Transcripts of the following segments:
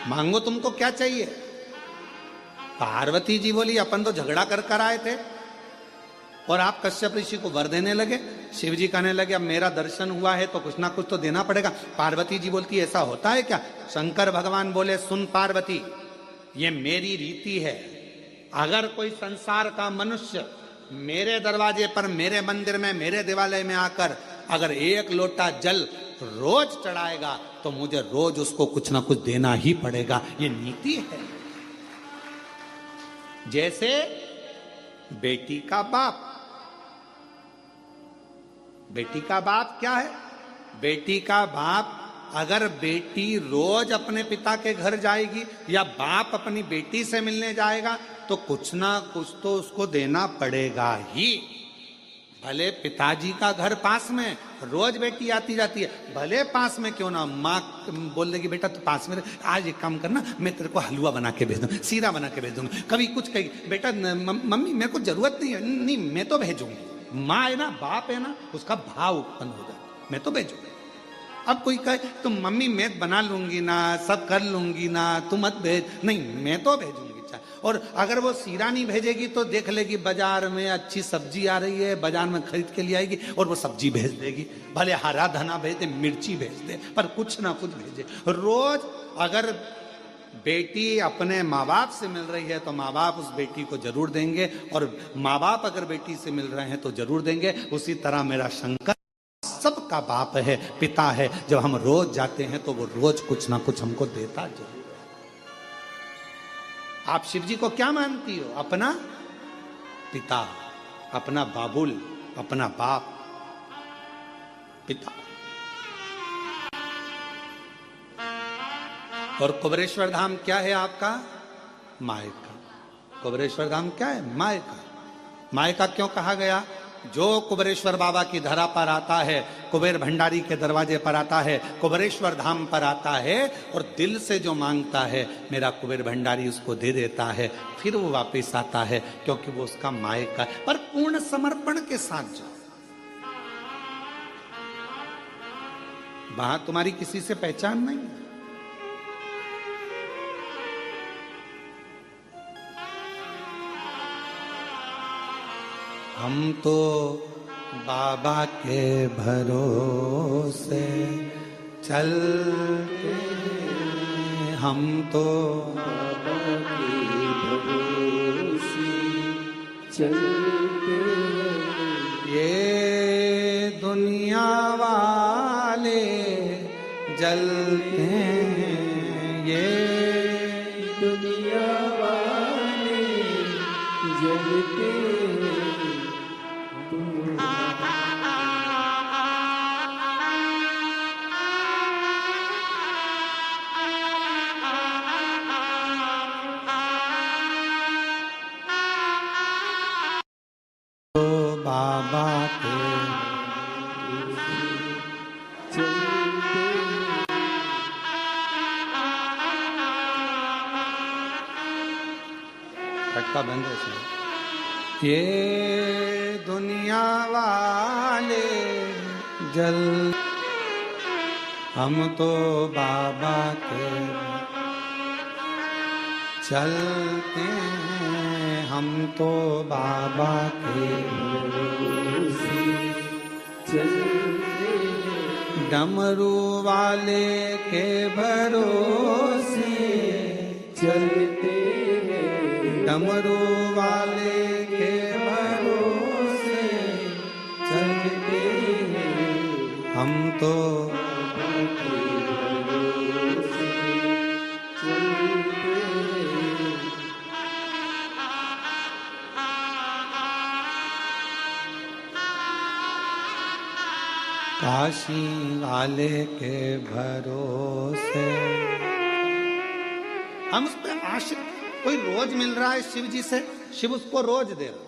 मांगो तुमको क्या चाहिए। पार्वती जी बोली अपन तो झगड़ा कर कर आए थे और आप कश्यप ऋषि को वर देने लगे। शिव जी कहने लगे अब मेरा दर्शन हुआ है तो कुछ ना कुछ तो देना पड़ेगा। पार्वती जी बोलती ऐसा होता है क्या। शंकर भगवान बोले सुन पार्वती, ये मेरी रीति है। अगर कोई संसार का मनुष्य मेरे दरवाजे पर, मेरे मंदिर में, मेरे देवालय में आकर अगर एक लोटा जल रोज चढ़ाएगा तो मुझे रोज उसको कुछ ना कुछ देना ही पड़ेगा। ये नीति है। जैसे बेटी का बाप, बेटी का बाप क्या है। बेटी का बाप अगर बेटी रोज अपने पिता के घर जाएगी या बाप अपनी बेटी से मिलने जाएगा तो कुछ ना कुछ तो उसको देना पड़ेगा ही। भले पिताजी का घर पास में, रोज बेटी आती जाती है, भले पास में क्यों ना, माँ बोल देगी बेटा तू पास में आज एक काम करना, मैं तेरे को हलवा बना के भेज दूँ, सीरा बना के भेज दूंगी। कभी कुछ कहेगी बेटा मम्मी मेरे को जरूरत नहीं है, नहीं मैं तो भेजूंगी। माँ है ना, बाप है ना, उसका भाव उत्पन्न हो जाए, मैं तो भेजूंगी। अब कोई कहे तुम मम्मी मैं बना लूंगी ना, सब कर लूंगी ना, तुम मत भेज, नहीं मैं तो भेजूंगी। और अगर वो सीरा नहीं भेजेगी तो देख लेगी बाजार में अच्छी सब्जी आ रही है, बाजार में खरीद के लिए आएगी और वो सब्जी भेज देगी। भले हरा धना भेज दे, मिर्ची भेज दे, पर कुछ ना कुछ भेजे। रोज अगर बेटी अपने माँ बाप से मिल रही है तो माँ बाप उस बेटी को जरूर देंगे, और माँ बाप अगर बेटी से मिल रहे हैं तो जरूर देंगे। उसी तरह मेरा शंकर सबका बाप है, पिता है। जब हम रोज जाते हैं तो वो रोज कुछ ना कुछ हमको देता जरूर। आप शिव जी को क्या मानती हो। अपना पिता, अपना बाबुल, अपना बाप, पिता। और कुबेरेश्वर धाम क्या है आपका, मायका। कुबेरेश्वर धाम क्या है, मायका। मायका क्यों कहा गया। जो कुबेरेश्वर बाबा की धरा पर आता है, कुबेर भंडारी के दरवाजे पर आता है, कुबेरेश्वर धाम पर आता है और दिल से जो मांगता है मेरा कुबेर भंडारी उसको दे देता है, फिर वो वापस आता है, क्योंकि वो उसका मायका है। पर पूर्ण समर्पण के साथ जाओ। वहां तुम्हारी किसी से पहचान नहीं है। हम तो बाबा के भरोसे चलते, हम तो बाबा के भरोसे चलते, ये दुनिया वाले जलते हैं, ये दुनिया वाले जलते हैं। बाबा के खटका बंद है। ये दुनिया वाले जल, हम तो बाबा के चलते हैं, हम तो बाबा के भरोसे चलते, डमरू वाले के भरोसे चलते हैं, डमरू वाले के भरोसे चलते हैं, हम तो काशी वाले के भरोसे। हम उस पर आशिक, कोई रोज मिल रहा है शिव जी से, शिव उसको रोज दे रहा।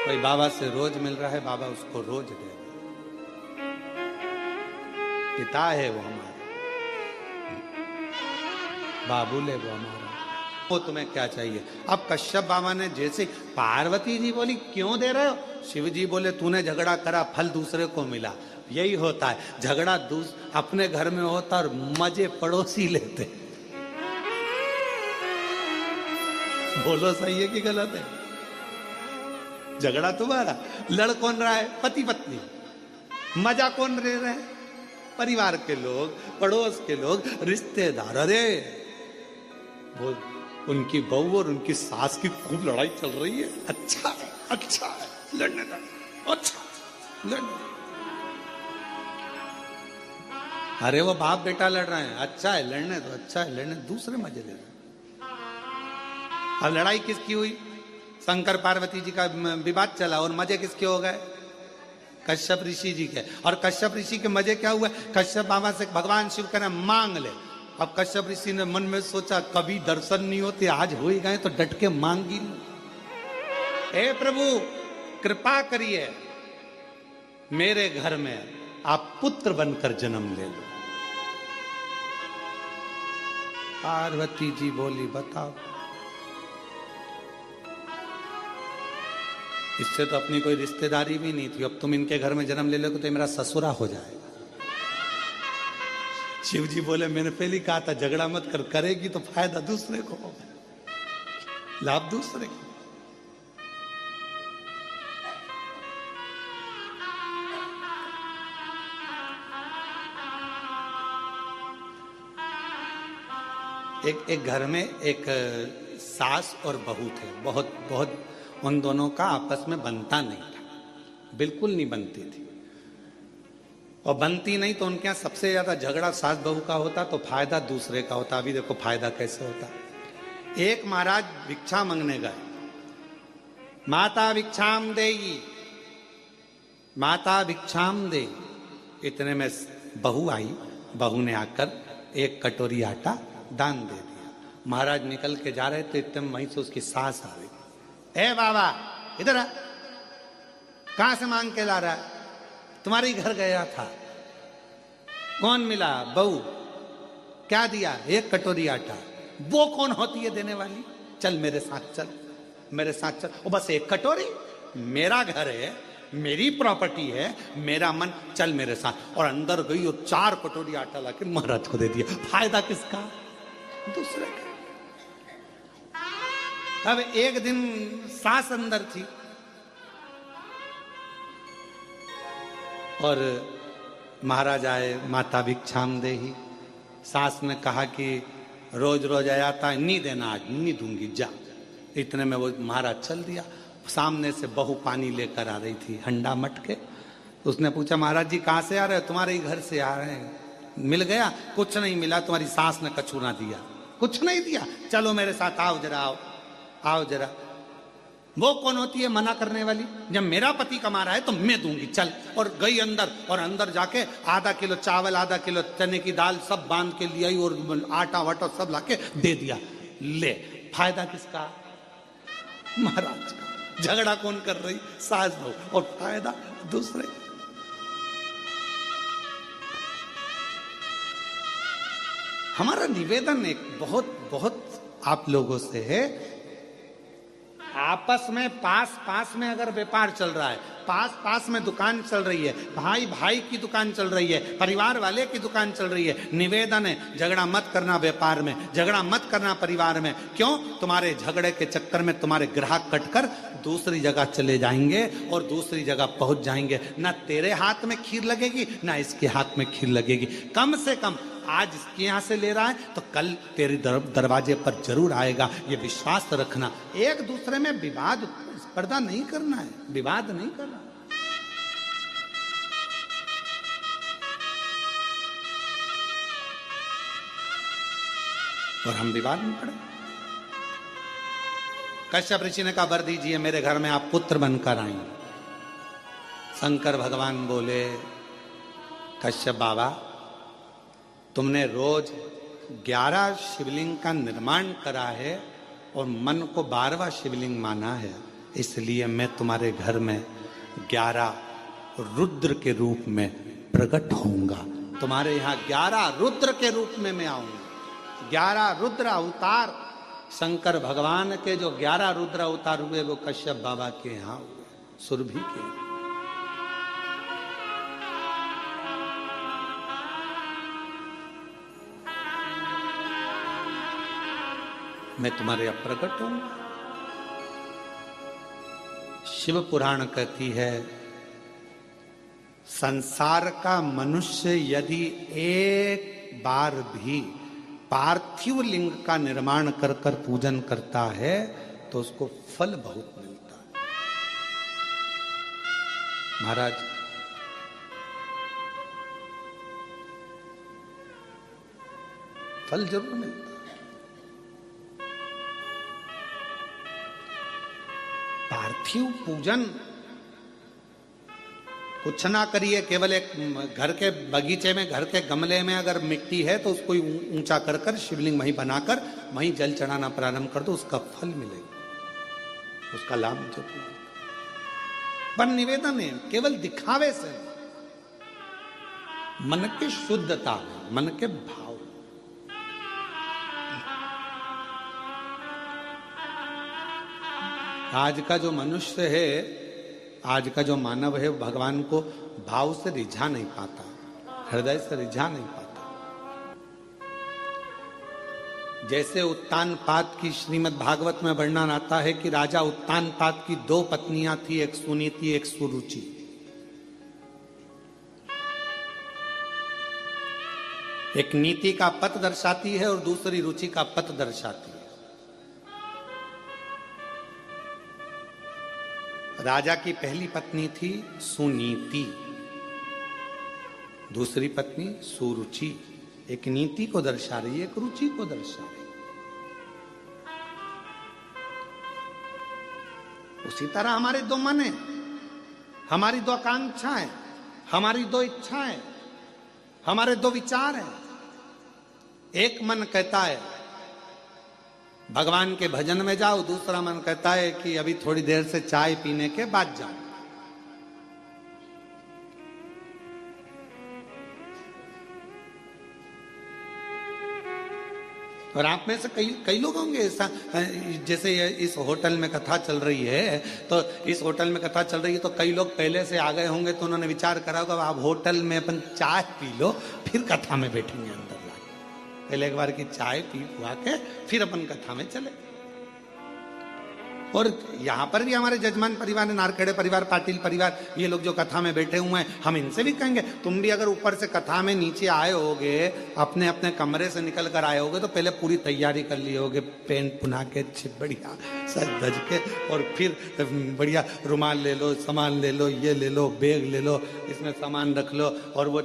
कोई बाबा से रोज मिल रहा है, बाबा उसको रोज दे रहा। पिता है वो हमारा, बाबुल है वो हमारा। वो तुम्हें क्या चाहिए। अब कश्यप बाबा ने जैसे, पार्वती जी बोली क्यों दे रहे हो, शिव जी बोले तूने झगड़ा करा, फल दूसरे को मिला। यही होता है, झगड़ा अपने घर में होता और मजे पड़ोसी लेते। बोलो सही है कि गलत है? झगड़ा तुम्हारा, लड़ कौन रहा है? पति पत्नी। मजा कौन ले रहे हैं? परिवार के लोग, पड़ोस के लोग, रिश्तेदार। अरे वो उनकी बहू और उनकी सास की खूब लड़ाई चल रही है। अच्छा है, अच्छा है, लड़ने दो, अच्छा लड़ने। अरे वो बाप बेटा लड़ रहे हैं, अच्छा है लड़ने दो, अच्छा है लड़ने, दूसरे मजे ले रहे। अब लड़ाई किसकी हुई? शंकर पार्वती जी का विवाद चला और मजे किसके हो गए? कश्यप ऋषि जी के। और कश्यप ऋषि के मजे क्या हुए? कश्यप बाबा से भगवान शिव कहना मांग ले। अब कश्यप ऋषि ने मन में सोचा कभी दर्शन नहीं होते, आज हो ही गए तो डट के मांगी। हे प्रभु कृपा करिए, मेरे घर में आप पुत्र बनकर जन्म ले लो। पार्वती जी बोली बताओ, इससे तो अपनी कोई रिश्तेदारी भी नहीं थी, अब तुम इनके घर में जन्म ले लोगे तो मेरा ससुरा हो जाएगा। शिव जी बोले मैंने पहले कहा था झगड़ा मत कर, करेगी तो फायदा दूसरे को होगा, लाभ दूसरे को। एक घर में एक सास और बहू थे, बहुत उन दोनों का आपस में बनता नहीं था, बिल्कुल नहीं बनती थी। और बनती नहीं तो उनके यहाँ सबसे ज्यादा झगड़ा सास बहू का होता तो फायदा दूसरे का होता। अभी देखो फायदा कैसे होता। एक महाराज भिक्षा मांगने गए, माता भिक्षाम देगी, माता भिक्षाम दे। इतने में बहू आई, बहू ने आकर एक कटोरी आटा दान दे दिया। महाराज निकल के जा रहे थे, इतने में वहीं से उसकी सास आ गई। ए बाबा इधर आ, कहां से मांग के ला रहा है? तुम्हारे घर गया था। कौन मिला? बहू। क्या दिया? एक कटोरी आटा। वो कौन होती है देने वाली? चल मेरे साथ चल, मेरे साथ चल। ओ बस एक कटोरी? मेरा घर है, मेरी प्रॉपर्टी है, मेरा मन, चल मेरे साथ। और अंदर गई और 4 कटोरी आटा लाके महाराज को दे दिया। फायदा किसका? दूसरे का। अब एक दिन सास अंदर थी और महाराज आए, माता भिक्षाम देही। सास ने कहा कि रोज रोज आया था, नहीं देना, आज नहीं दूंगी, जा। इतने में वो महाराज चल दिया। सामने से बहू पानी लेकर आ रही थी, हंडा मटके। उसने पूछा महाराज जी कहाँ से आ रहे हो? तुम्हारे ही घर से आ रहे हैं। मिल गया? कुछ नहीं मिला, तुम्हारी सास ने कछु ना दिया। कुछ नहीं दिया? चलो मेरे साथ आओ जरा, आओ आओ जरा। वो कौन होती है मना करने वाली? जब मेरा पति कमा रहा है तो मैं दूंगी, चल। और गई अंदर, और अंदर जाके आधा किलो चावल, आधा किलो चने की दाल सब बांध के ले आई और आटा वाटा सब लाके दे दिया। ले, फायदा किसका? महाराज का। झगड़ा कौन कर रही? सास बहू। और फायदा दूसरे। हमारा निवेदन एक बहुत आप लोगों से है, आपस में पास में अगर व्यापार चल रहा है, पास में दुकान चल रही है, भाई की दुकान चल रही है, परिवार वाले की दुकान चल रही है, निवेदन है झगड़ा मत करना व्यापार में, झगड़ा मत करना परिवार में। क्यों? तुम्हारे झगड़े के चक्कर में तुम्हारे ग्राहक कटकर दूसरी जगह चले जाएंगे और दूसरी जगह पहुंच जाएंगे। ना तेरे हाथ में खीर लगेगी, ना इसके हाथ में खीर लगेगी। कम से कम आज इसके यहां से ले रहा है तो कल तेरे दरवाजे पर जरूर आएगा, ये विश्वास रखना। एक दूसरे में विवाद स्पर्धा नहीं करना है, विवाद नहीं करना। और हम विवाद में पड़े। कश्यप ऋषि ने कहा वर दीजिए, मेरे घर में आप पुत्र बनकर आए। शंकर भगवान बोले कश्यप बाबा, तुमने रोज 11 शिवलिंग का निर्माण करा है और मन को 12वां शिवलिंग माना है, इसलिए मैं तुम्हारे घर में 11 रुद्र के रूप में प्रकट होऊंगा। तुम्हारे यहाँ 11 रुद्र के रूप में मैं आऊंगा। 11 रुद्र अवतार शंकर भगवान के जो 11 रुद्र अवतार हुए वो कश्यप बाबा के यहाँ हुए, सुरभि के। मैं तुम्हारे अब प्रकट हूं। शिव पुराण कहती है, संसार का मनुष्य यदि एक बार भी पार्थिव लिंग का निर्माण कर कर पूजन करता है तो उसको फल बहुत मिलता है। महाराज, फल जरूर मिलता है। पार्थिव पूजन कुछ ना करिए, केवल एक घर के बगीचे में, घर के गमले में अगर मिट्टी है तो उसको ऊंचा कर कर शिवलिंग वहीं बनाकर वहीं जल चढ़ाना प्रारंभ कर दो, उसका फल मिलेगा, उसका लाभ जरूर। पर निवेदन है केवल दिखावे से, मन की शुद्धता में, मन के भाव। आज का जो मनुष्य है, आज का जो मानव है, भगवान को भाव से रिझा नहीं पाता, हृदय से रिझा नहीं पाता। जैसे उत्तानपाद की श्रीमद् भागवत में वर्णन आता है कि राजा उत्तानपाद की 2 पत्नियां थी, एक सुनीति एक सुरुचि। एक नीति का पथ दर्शाती है और दूसरी रुचि का पथ दर्शाती है। राजा की पहली पत्नी थी सुनीति, दूसरी पत्नी सुरुचि। एक नीति को दर्शा रही है, एक रुचि को दर्शा रही है। उसी तरह हमारे 2 मन है, हमारी 2 आकांक्षाएं, हमारी 2 इच्छाएं, हमारे 2 विचार हैं। एक मन कहता है भगवान के भजन में जाओ, दूसरा मन कहता है कि अभी थोड़ी देर से चाय पीने के बाद जाओ। और आप में से कई लोग होंगे ऐसा, जैसे इस होटल में कथा चल रही है, तो इस होटल में कथा चल रही है तो कई लोग पहले से आ गए होंगे, तो उन्होंने विचार करा होगा आप होटल में अपन चाय पी लो, फिर कथा में बैठेंगे अंदर। पहले एक बार की चाय पी हुआ के फिर अपन कथा में चले। और यहां पर भी हमारे जजमान परिवार, नारखेड़े परिवार, पाटिल परिवार, ये लोग जो कथा में बैठे हुए हैं, हम इनसे भी कहेंगे तुम भी अगर ऊपर से कथा में नीचे आए होगे, अपने अपने कमरे से निकल कर आए होगे, तो पहले पूरी तैयारी कर लिए होगे, पेन पुना के बढ़िया सज धज के, और फिर बढ़िया रुमाल ले लो, सामान ले लो, ये ले लो, बैग ले लो, इसमें सामान रख लो। और वो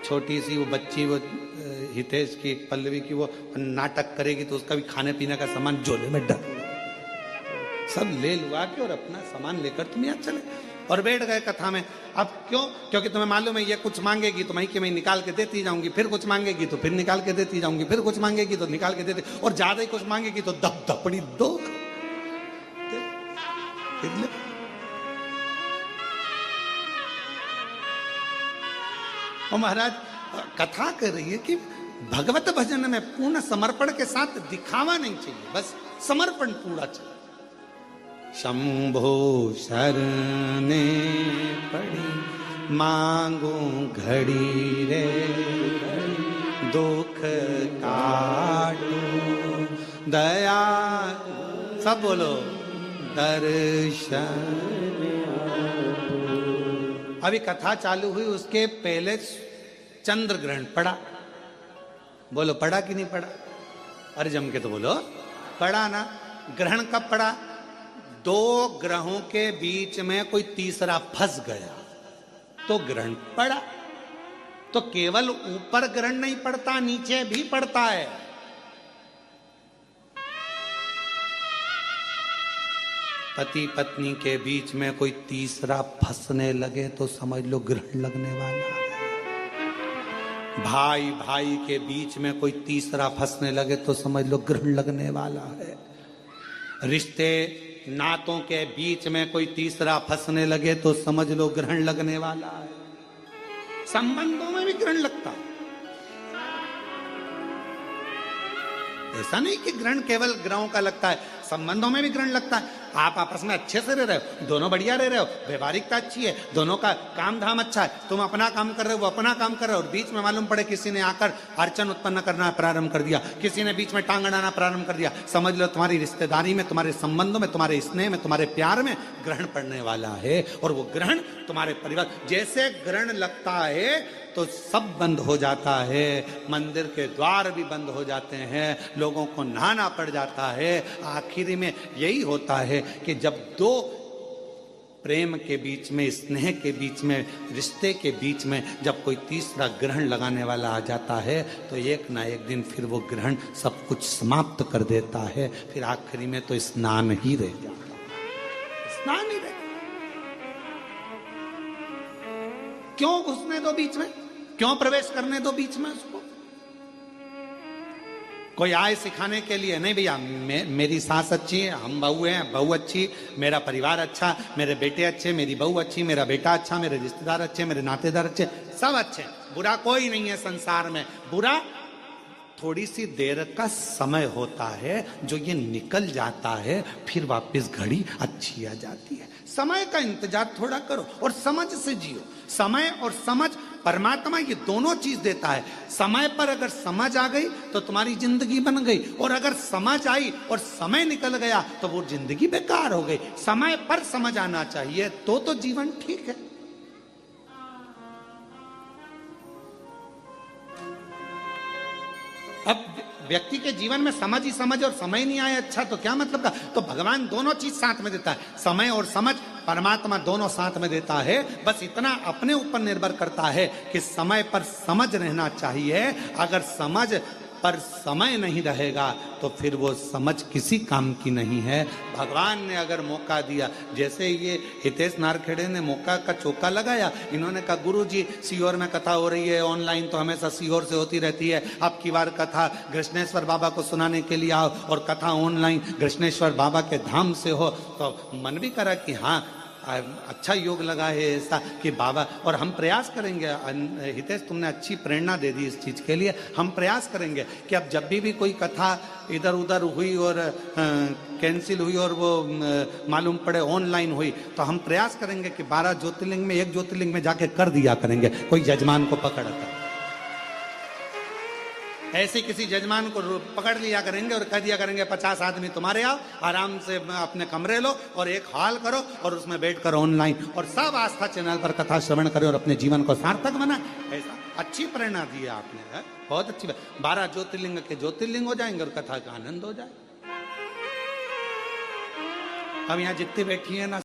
छोटी सी वो बच्ची, वो हितेश की, पल्लवी की, वो नाटक करेगी तो उसका भी खाने पीने का सामान झोले में डाल सब ले लुआ के और अपना सामान लेकर तुम यहाँ चले और बैठ गए कथा में। अब क्यों? क्योंकि तुम्हें मालूम है ये कुछ मांगेगी तो मैं निकाल के देती जाऊंगी, फिर कुछ मांगेगी तो फिर निकाल के देती जाऊंगी, फिर कुछ मांगेगी तो निकाल के देती, और ज्यादा ही कुछ मांगेगी तो दब दपड़ी दो। और महाराज कथा कर रही है कि भगवत भजन में पूर्ण समर्पण के साथ दिखावा नहीं चाहिए, बस समर्पण पूरा चाहिए। शंभो शरणे पड़ी मांगू घड़ी रे, दुख काटू दया, सब बोलो दर्शन। अभी कथा चालू हुई, उसके पहले चंद्र ग्रहण पड़ा। बोलो पड़ा कि नहीं पड़ा? अरे जम के तो बोलो पड़ा ना। ग्रहण कब पड़ा? 2 ग्रहों के बीच में कोई तीसरा फंस गया तो ग्रहण पड़ा। तो केवल ऊपर ग्रहण नहीं पड़ता, नीचे भी पड़ता है। पति पत्नी के बीच में कोई तीसरा फंसने लगे तो समझ लो ग्रहण लगने वाला है। भाई भाई के बीच में कोई तीसरा फंसने लगे तो समझ लो ग्रहण लगने वाला है। रिश्ते नातों के बीच में कोई तीसरा फंसने लगे तो समझ लो ग्रहण लगने वाला है। संबंधों में भी ग्रहण लगता है। ऐसा नहीं कि ग्रहण केवल ग्रहों का लगता है, संबंधों में भी ग्रहण लगता है। आप आपस में अच्छे से रह रहे हो, दोनों बढ़िया रह रहे हो, व्यवहारिकता अच्छी है, दोनों का काम धाम अच्छा है, तुम अपना काम कर रहे हो, वो अपना काम कर रहे हो, और बीच में मालूम पड़े किसी ने आकर अड़चन उत्पन्न करना प्रारंभ कर दिया, किसी ने बीच में टांग अड़ाना प्रारंभ कर दिया, समझ लो तुम्हारी रिश्तेदारी में, तुम्हारे संबंधों में, तुम्हारे स्नेह में, तुम्हारे प्यार में ग्रहण पड़ने वाला है। और वो ग्रहण तुम्हारे परिवार, जैसे ग्रहण लगता है तो सब बंद हो जाता है, मंदिर के द्वार भी बंद हो जाते हैं, लोगों को नहाना पड़ जाता है। आखिरी में यही होता है कि जब दो प्रेम के बीच में, स्नेह के बीच में, रिश्ते के बीच में जब कोई तीसरा ग्रहण लगाने वाला आ जाता है तो एक ना एक दिन फिर वो ग्रहण सब कुछ समाप्त कर देता है। फिर आखिरी में तो स्नान ही रह जाता है, स्नान ही रह। क्यों घुसने दो बीच में, क्यों प्रवेश करने दो बीच में उसको? कोई आए सिखाने के लिए, नहीं भैया मेरी सास अच्छी है, हम बहू हैं, बहू अच्छी, मेरा परिवार अच्छा, मेरे बेटे अच्छे, मेरी बहू अच्छी, मेरा बेटा अच्छा, मेरे रिश्तेदार अच्छे, मेरे नातेदार अच्छे, सब अच्छे, बुरा कोई नहीं है संसार में। बुरा थोड़ी सी देर का समय होता है जो ये निकल जाता है, फिर वापस घड़ी अच्छी आ जाती है। समय का इंतजार थोड़ा करो और समझ से जियो। समय और समझ, परमात्मा ये दोनों चीज देता है। समय पर अगर समझ आ गई तो तुम्हारी जिंदगी बन गई, और अगर समझ आई और समय निकल गया तो वो जिंदगी बेकार हो गई। समय पर समझ आना चाहिए तो जीवन ठीक है। अब व्यक्ति के जीवन में समझ ही समझ और समय नहीं आया, अच्छा तो क्या मतलब का? तो भगवान दोनों चीज साथ में देता है, समय और समझ, परमात्मा दोनों साथ में देता है। बस इतना अपने ऊपर निर्भर करता है कि समय पर समझ रहना चाहिए। अगर समझ पर समय नहीं रहेगा तो फिर वो समझ किसी काम की नहीं है। भगवान ने अगर मौका दिया, जैसे ये हितेश नारखेड़े ने मौका का चौका लगाया, इन्होंने कहा गुरुजी सीहोर में कथा हो रही है ऑनलाइन, तो हमेशा सीहोर से होती रहती है, अब की बार कथा कृष्णेश्वर बाबा को सुनाने के लिए आओ, और कथा ऑनलाइन कृष्णेश्वर बाबा के धाम से हो। तो मन भी करा कि हाँ अच्छा योग लगा है ऐसा कि बाबा, और हम प्रयास करेंगे। हितेश तुमने अच्छी प्रेरणा दे दी इस चीज के लिए। हम प्रयास करेंगे कि अब जब भी कोई कथा इधर उधर हुई और कैंसिल हुई और वो मालूम पड़े ऑनलाइन हुई, तो हम प्रयास करेंगे कि 12 ज्योतिर्लिंग में एक ज्योतिर्लिंग में जाके कर दिया करेंगे, कोई जजमान को पकड़ कर ऐसे किसी जजमान को पकड़ लिया करेंगे और कह दिया करेंगे 50 आदमी तुम्हारे आओ, आराम से अपने कमरे लो और एक हॉल करो और उसमें बैठकर ऑनलाइन, और सब आस्था चैनल पर कथा श्रवण करें और अपने जीवन को सार्थक बनाए। ऐसा अच्छी प्रेरणा दी है आपने, है? बहुत अच्छी बात। 12 ज्योतिर्लिंग के ज्योतिर्लिंग हो जाएंगे और कथा का आनंद हो जाए। अब यहाँ जितनी बैठी है ना